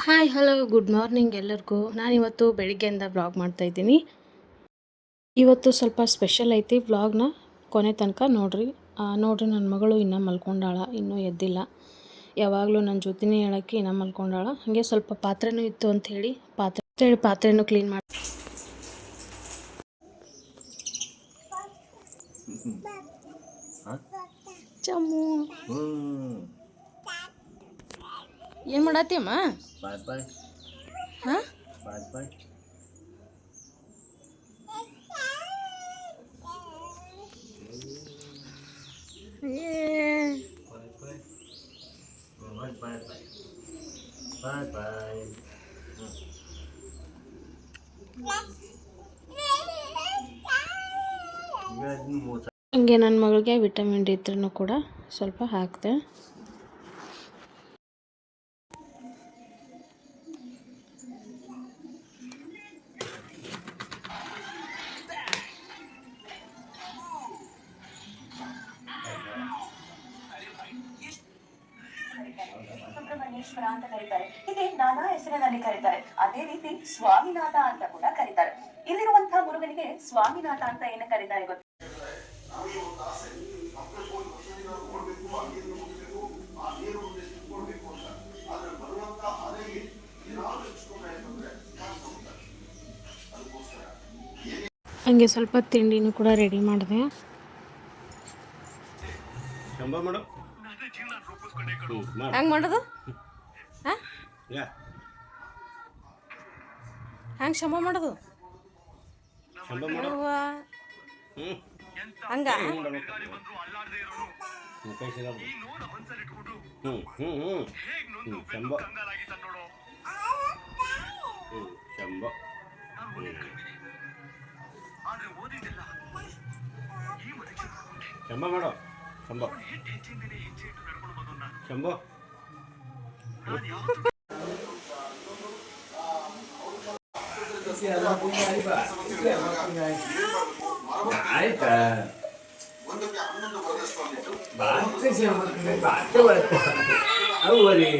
Hi hello good morning ಎಲ್ಲರಿಗೂ. ನಾನಿವತ್ತು ಬೆಳಿಗ್ಗೆಯಿಂದ ವ್ಲಾಗ್ ಮಾಡ್ತಾಯಿದ್ದೀನಿ. ಇವತ್ತು ಸ್ವಲ್ಪ ಸ್ಪೆಷಲ್ ಐತಿ. ವ್ಲಾಗ್ನ ಕೊನೆ ತನಕ ನೋಡ್ರಿ. ನನ್ನ ಮಗಳು ಇನ್ನೂ ಮಲ್ಕೊಂಡಾಳ, ಇನ್ನೂ ಎದ್ದಿಲ್ಲ. ಯಾವಾಗಲೂ ನನ್ನ ಜೊತೆನೇ ಹೇಳೋಕ್ಕೆ ಇನ್ನೂ ಮಲ್ಕೊಂಡಾಳ. ಹಾಗೆ ಸ್ವಲ್ಪ ಪಾತ್ರೆನೂ ಇತ್ತು ಅಂಥೇಳಿ ಪಾತ್ರೆನೂ ಕ್ಲೀನ್ ಮಾಡಿ ಚಮ್ಮು ಏನು ಮಾಡತ್ತಿ ಅಮ್ಮ? ಹಾಂ ಹಂಗೆ ನನ್ನ ಮಗಳಿಗೆ ವಿಟಮಿನ್ ಡಿ ಇದ್ರೂ ಕೂಡ ಸ್ವಲ್ಪ ಹಾಕಿದೆ. ಸುಬ್ರಹ್ಮಣ್ಯೇಶ್ವರ ಅಂತ ಕರೀತಾರೆ. ಹೀಗೆ ನಾನಾ ಹೆಸರಿನಲ್ಲಿ ಕರೀತಾರೆ. ಅದೇ ರೀತಿ ಸ್ವಾಮಿನಾಥ ಅಂತ ಕೂಡ ಕರೀತಾರೆ. ಇಲ್ಲಿರುವಂತಹ ಮುರುಗನಿಗೆ ಸ್ವಾಮಿನಾಥ ಅಂತ ಏನು ಕರೀತಾರೆ ಗೊತ್ತಾ? ಹಂಗೆ ಸ್ವಲ್ಪ ತಿಂಡಿನೂ ಕೂಡ ರೆಡಿ ಮಾಡಿದೆ. ಹೆಂಗೆ ಮಾಡೋದು? ಹೆಂಗೆ ಶಂಭ ಮಾಡೋದು? ಹಂಗ ಶಂಭ ಮಾಡೋ ಶಂಭ ಶಂಭ ಆಯ್ತಾ ಅವರಿ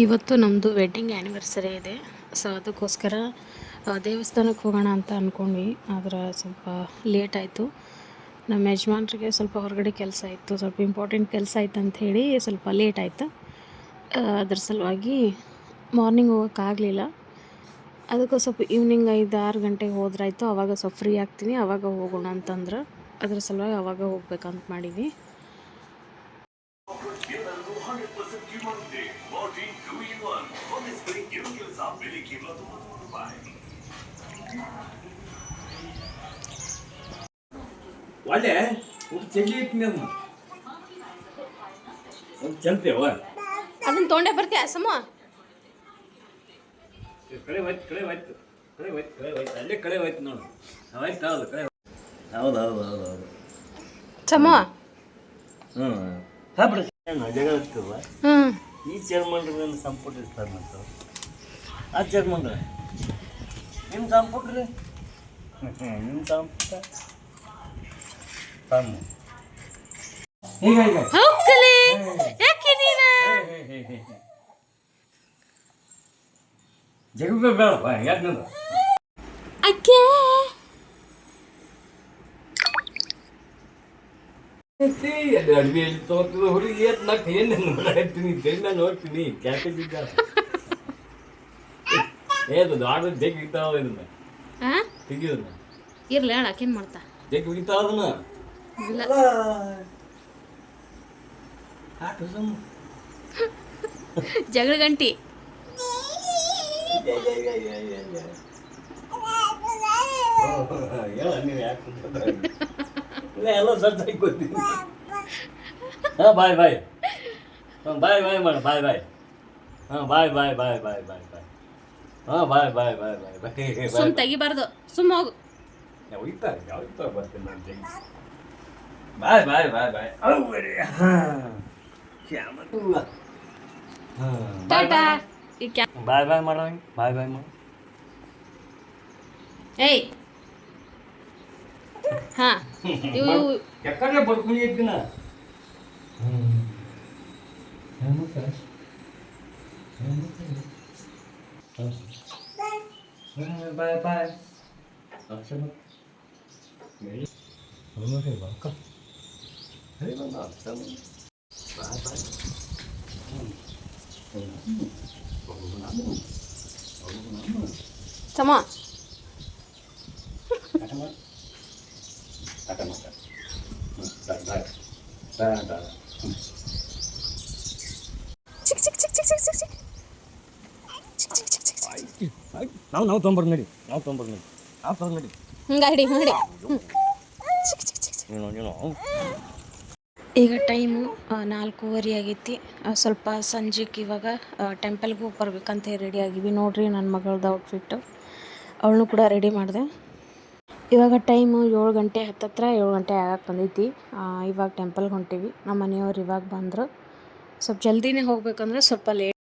ಇವತ್ತು ನಮ್ಮದು ವೆಡ್ಡಿಂಗ್ ಆ್ಯನಿವರ್ಸರಿ ಇದೆ. ಸೊ ಅದಕ್ಕೋಸ್ಕರ ದೇವಸ್ಥಾನಕ್ಕೆ ಹೋಗೋಣ ಅಂತ ಅಂದ್ಕೊಂಡ್ವಿ. ಆದರೆ ಸ್ವಲ್ಪ ಲೇಟ್ ಆಯಿತು. ನಮ್ಮ ಯಜಮಾನ್ರಿಗೆ ಸ್ವಲ್ಪ ಹೊರಗಡೆ ಕೆಲಸ ಇತ್ತು, ಸ್ವಲ್ಪ ಇಂಪಾರ್ಟೆಂಟ್ ಕೆಲಸ ಆಯ್ತು ಅಂಥೇಳಿ ಸ್ವಲ್ಪ ಲೇಟ್ ಆಯಿತು. ಅದ್ರ ಸಲುವಾಗಿ ಮಾರ್ನಿಂಗ್ ಹೋಗೋಕ್ಕಾಗಲಿಲ್ಲ. ಅದಕ್ಕೆ ಸ್ವಲ್ಪ ಈವ್ನಿಂಗ್ 5-6 ಗಂಟೆಗೆ ಹೋದ್ರಾಯ್ತು. ಆವಾಗ ಸ್ವಲ್ಪ ಫ್ರೀ ಆಗ್ತೀನಿ, ಆವಾಗ ಹೋಗೋಣ ಅಂತಂದ್ರೆ ಅದ್ರ ಸಲುವಾಗಿ ಆವಾಗ ಹೋಗ್ಬೇಕಂತ ಮಾಡೀವಿ. ಒಳ್ಳೆ ಚೆಲ್ಲಿ ಇಟ್ಟಿನ ಚಲ್ತೇವ ಅದನ್ನ ತೊಗೊಂಡೆ ಬರ್ತೀಯ ಸಮ? ಕಡೆ ಹೋಯ್ತು ಕಡೆ ಹೋಯ್ತು ಕಡೆ ಹೋಯ್ತು ಕಡೆ ಹೋಯ್ತು ಅಲ್ಲೇ ಕಡೆ ಹೋಯ್ತು ನೋಡು. ಆಯ್ತು ಹೌದು ಕಡೆ ಹೌದು ಹೌದು ಹೌದು ಹೌದು ಚಮ್ಮ. ಹಾಂ ಜಗಳ ಇರ್ತವ. ಈ ಚೇರ್ಮನ್ರು ನನ್ನ ಸಂಪುಟ ಇರ್ತಾರೆ ಮತ್ತು ಆ ಚೇರ್ಮನ್ರ ನಿಮ್ಮ ಸಂಪುಟ್ರಿ ನಿಮ್ಮ ಸಂಪುಟ ತಮ್ಮ ಈಗ ಈಗ ಜಗಳ ಬೇಡಪ್ಪ ಯಾಕೆ ನಂದು ಅಕ್ಕೆ ಅಡ್ಬಿಯಲ್ಲಿ ತಗೋತದ ಹುಡುಗಿ ಏತ್ ನಾಲ್ಕು ಏನು ನೋಡ್ತೀನಿ ತೆಲ್ಲ ನೋಡ್ತೀನಿ ಕ್ಯಾಪೇಜ್ ಇದ್ದ ಏದು ದೊಡ್ಡ ಜಗ್ ಹಿಡಿತಾವ ಇದನ್ನ ತೆಗಿಯೋದನ್ನ ಇರ್ಲಿ ಹೇಳ ಆಕೇನು ಮಾಡ್ತಾ ಜಗ್ ಹಿಡಿತಾವ ಅದನ್ನ ಇಲ್ಲ ಜಗಳ ಗಂಟಿ ನೀವು ಯಾಕೆ ಎಲ್ಲ ಸರ್ತಾಗಿ ಗೊತ್ತೀನಿ. ಹಾಂ ಬಾಯ್ ಬಾಯ್ ಹಾಂ ಬಾಯ್ ಬಾಯ್ ಮಾಡ ಬಾಯ್ ಬಾಯ್ ಹಾಂ ಬಾಯ್ ಬಾಯ್ ಬಾಯ್ ಬಾಯ್ ಬಾಯ್ ಬಾಯ್ ಹಾಂ ಬಾಯ್ ಬಾಯ್ ಬಾಯ್ ಬಾಯ್ ಬಾಯ್ ಸುಮ್ ತೆಗಿಬಾರ್ದು, ಸುಮ್ಮ ಹೋಗು. ಹೋಗ್ತಾರೆ ಯಾವಾಗ ಬರ್ತೀನಿ ನಾನು ತೆಗಿ ಬಾಯ್ ಬಾಯ್ ಬಾಯ್ ಬಾಯ್ ಟಾಟಾ ಈ ಬಾಯ್ ಬಾಯ್ ಮಾಡೋ ಬಾಯ್ ಬಾಯ್ ಮಾಡು. ಏಯ್ ಹಾ ಇವು ಯಾಕಂದ್ರೆ ಬರ್ಕೊಂಡು ಇದ್ದಿನ ಬಾಯ್ ಬಾಯ್ ಸಮ ನಾವು ತೊಗೊಂಬರ್ ನಡಿ ಹಿಂಗೆ ಹಿಡಿ ಮಾಡಿ ಈಗ ಟೈಮು 4:30 ಆಗೈತಿ. ಸ್ವಲ್ಪ ಸಂಜೆಗೆ ಇವಾಗ ಟೆಂಪಲ್ಗೆ ಹೋಗಿ ಬರ್ಬೇಕಂತ ರೆಡಿ ಆಗಿವಿ. ನೋಡ್ರಿ ನನ್ನ ಮಗಳದ್ದು ಔಟ್ಫಿಟ್ಟು, ಅವಳನ್ನೂ ಕೂಡ ರೆಡಿ ಮಾಡಿದೆ. ಇವಾಗ ಟೈಮು 7 ಗಂಟೆ ಹತ್ತತ್ರ 7 ಗಂಟೆ ಆಗಕ್ಕೆ ಬಂದೈತಿ. ಇವಾಗ ಟೆಂಪಲ್ಗೆ ಹೊಂಟೀವಿ. ನಮ್ಮ ಮನೆಯವ್ರು ಇವಾಗ ಬಂದರು. ಸ್ವಲ್ಪ ಜಲ್ದಿನೇ ಹೋಗ್ಬೇಕಂದ್ರೆ ಸ್ವಲ್ಪ ಲೇಟ್.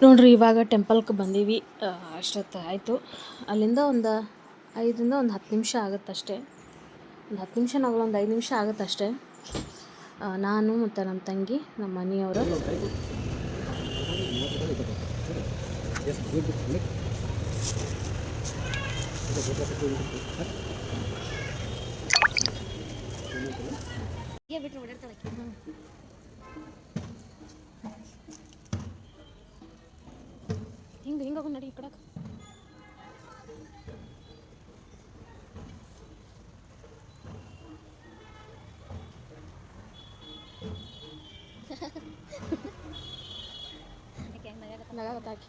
ನೋಡ್ರಿ ಇವಾಗ ಟೆಂಪಲ್ಗೆ ಬಂದೀವಿ. ಅಷ್ಟೊತ್ತು ಆಯಿತು. ಅಲ್ಲಿಂದ ಒಂದು 5ರಿಂದ 10 ನಿಮಿಷ ಆಗುತ್ತಷ್ಟೇ. ಒಂದು 10 ನಿಮಿಷ ನಾವಲ್ಲ, ಒಂದು 5 ನಿಮಿಷ ಆಗುತ್ತಷ್ಟೇ. ನಾನು ಮತ್ತು ನಮ್ಮ ತಂಗಿ, ನಮ್ಮ ಮನೆಯವರು. ಹಿಂಗೆ ಹೋಗಿ ನಡಿ ಈ ಕಡೆ. ನಗಾಕತ್ತಾಕಿ.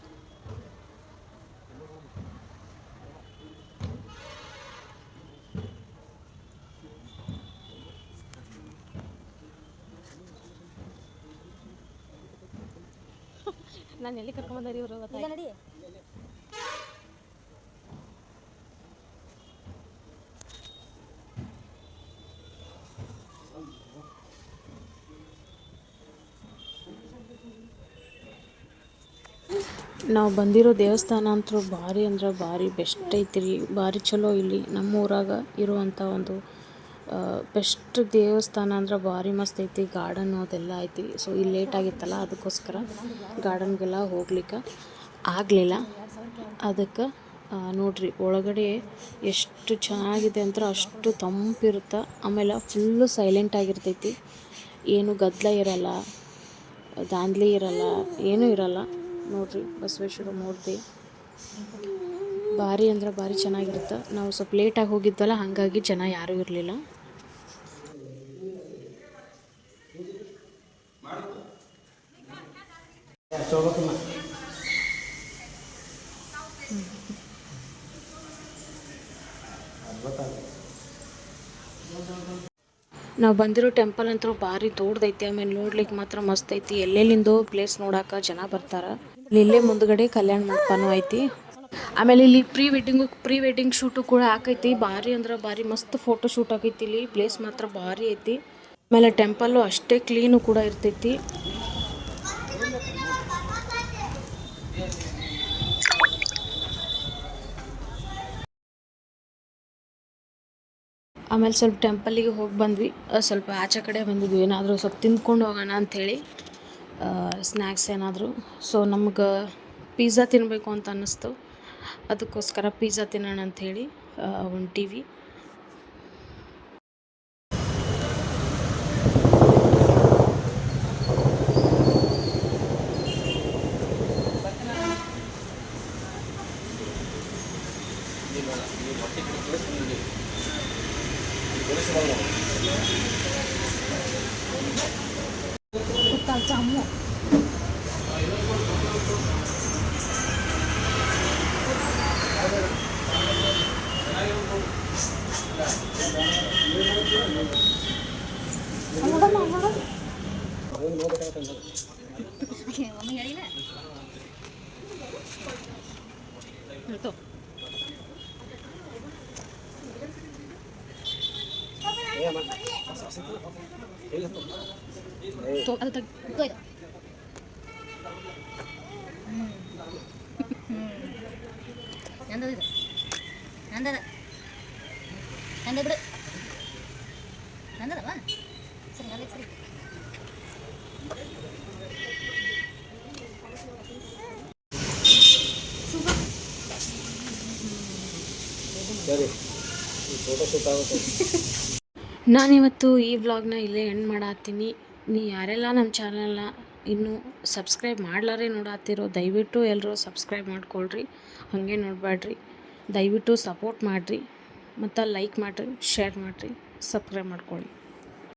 ನಾನು ಎಲ್ಲಿ ಕರ್ಕೊಂಬಂದಾರಿ ಇವರು ಗೊತ್ತಾ? ನಡಿ. ನಾವು ಬಂದಿರೋ ದೇವಸ್ಥಾನ ಅಂತೂ ಭಾರಿ ಅಂದ್ರೆ ಭಾರಿ ಬೆಸ್ಟ್ ಐತಿ ರೀ. ಭಾರಿ ಚಲೋ ಇಲ್ಲಿ ನಮ್ಮ ಊರಾಗ ಇರುವಂಥ ಒಂದು ಬೆಸ್ಟ್ ದೇವಸ್ಥಾನ ಅಂದ್ರೆ ಭಾರಿ ಮಸ್ತ್ ಐತಿ. ಗಾರ್ಡನ್ನು ಅದೆಲ್ಲ ಐತಿ. ಸೊ ಇಲ್ಲಿ ಲೇಟ್ ಆಗಿತ್ತಲ್ಲ, ಅದಕ್ಕೋಸ್ಕರ ಗಾರ್ಡನ್ಗೆಲ್ಲ ಹೋಗ್ಲಿಕ್ಕೆ ಆಗಲಿಲ್ಲ. ಅದಕ್ಕೆ ನೋಡ್ರಿ ಒಳಗಡೆ ಎಷ್ಟು ಚೆನ್ನಾಗಿದೆ ಅಂದ್ರೆ ಅಷ್ಟು ತಂಪಿರುತ್ತೆ. ಆಮೇಲೆ ಫುಲ್ಲು ಸೈಲೆಂಟ್ ಆಗಿರ್ತೈತಿ. ಏನು ಗದ್ದಲ ಇರಲ್ಲ, ದಾಂಧಲೆ ಇರಲ್ಲ, ಏನೂ ಇರಲ್ಲ. ನೋಡ್ರಿ ಬಸವೇಶ್ವರ ಮೂರ್ತಿ ಭಾರಿ ಅಂದ್ರೆ ಭಾರಿ ಚೆನ್ನಾಗಿರುತ್ತೆ. ನಾವು ಸ್ವಲ್ಪ ಲೇಟಾಗಿ ಹೋಗಿದ್ವಲ್ಲ, ಹಾಗಾಗಿ ಜನ ಯಾರೂ ಇರಲಿಲ್ಲ. ನಾವು ಬಂದಿರೋ ಟೆಂಪಲ್ ಅಂತೂ ಭಾರಿ ದೊಡ್ಡದೈತಿ. ಆಮೇಲೆ ನೋಡ್ಲಿಕ್ಕೆ ಮಾತ್ರ ಮಸ್ತ್ ಐತಿ. ಎಲ್ಲೆಲ್ಲಿಂದೋ ಪ್ಲೇಸ್ ನೋಡಕ್ಕೆ ಜನ ಬರ್ತಾರೆ. ಇಲ್ಲೇ ಮುಂದ್ಗಡೆ ಕಲ್ಯಾಣ ಮಂಟಪನೂ ಐತಿ. ಆಮೇಲೆ ಇಲ್ಲಿ ಪ್ರೀ ವೆಡ್ಡಿಂಗ್ ಶೂಟು ಕೂಡ ಆಕೈತಿ. ಭಾರಿ ಅಂದ್ರೆ ಭಾರಿ ಮಸ್ತ್ ಫೋಟೋ ಶೂಟ್ ಆಗೈತಿ. ಇಲ್ಲಿ ಪ್ಲೇಸ್ ಮಾತ್ರ ಭಾರಿ ಐತಿ. ಆಮೇಲೆ ಟೆಂಪಲ್ಲು ಅಷ್ಟೇ ಕ್ಲೀನು ಕೂಡ ಇರ್ತೈತಿ. ಆಮೇಲೆ ಸ್ವಲ್ಪ ಟೆಂಪಲ್ಲಿಗೆ ಹೋಗಿ ಬಂದ್ವಿ. ಸ್ವಲ್ಪ ಆಚೆ ಕಡೆ ಬಂದಿದ್ವಿ, ಏನಾದರೂ ಸ್ವಲ್ಪ ತಿಂದ್ಕೊಂಡು ಹೋಗೋಣ ಅಂಥೇಳಿ, ಸ್ನ್ಯಾಕ್ಸ್ ಏನಾದರೂ. ಸೊ ನಮ್ಗೆ ಪಿಜ್ಜಾ ತಿನ್ನಬೇಕು ಅಂತ ಅನ್ನಿಸ್ತು. ಅದಕ್ಕೋಸ್ಕರ ಪಿಜ್ಜಾ ತಿನ್ನೋಣ ಅಂಥೇಳಿ ಹೊಂಟೀವಿ. ನಾನಿವತ್ತು ಈ ವ್ಲಾಗ್ನ ಇಲ್ಲೇ ಎಂಡ್ ಮಾಡತ್ತೀನಿ. ಯಾರೆಲ್ಲ ನಮ್ಮ ಚಾನಲ್ನ ಇನ್ನೂ ಸಬ್ಸ್ಕ್ರೈಬ್ ಮಾಡ್ಲಾರೆ ನೋಡತ್ತಿರೋ, ದಯವಿಟ್ಟು ಎಲ್ಲರೂ ಸಬ್ಸ್ಕ್ರೈಬ್ ಮಾಡ್ಕೊಳ್ರಿ. ಹಾಗೆ ನೋಡಬೇಡ್ರಿ, ದಯವಿಟ್ಟು ಸಪೋರ್ಟ್ ಮಾಡಿರಿ. ಮತ್ತು ಲೈಕ್ ಮಾಡಿರಿ, ಶೇರ್ ಮಾಡಿರಿ, ಸಬ್ಸ್ಕ್ರೈಬ್ ಮಾಡ್ಕೊಳ್ಳಿ.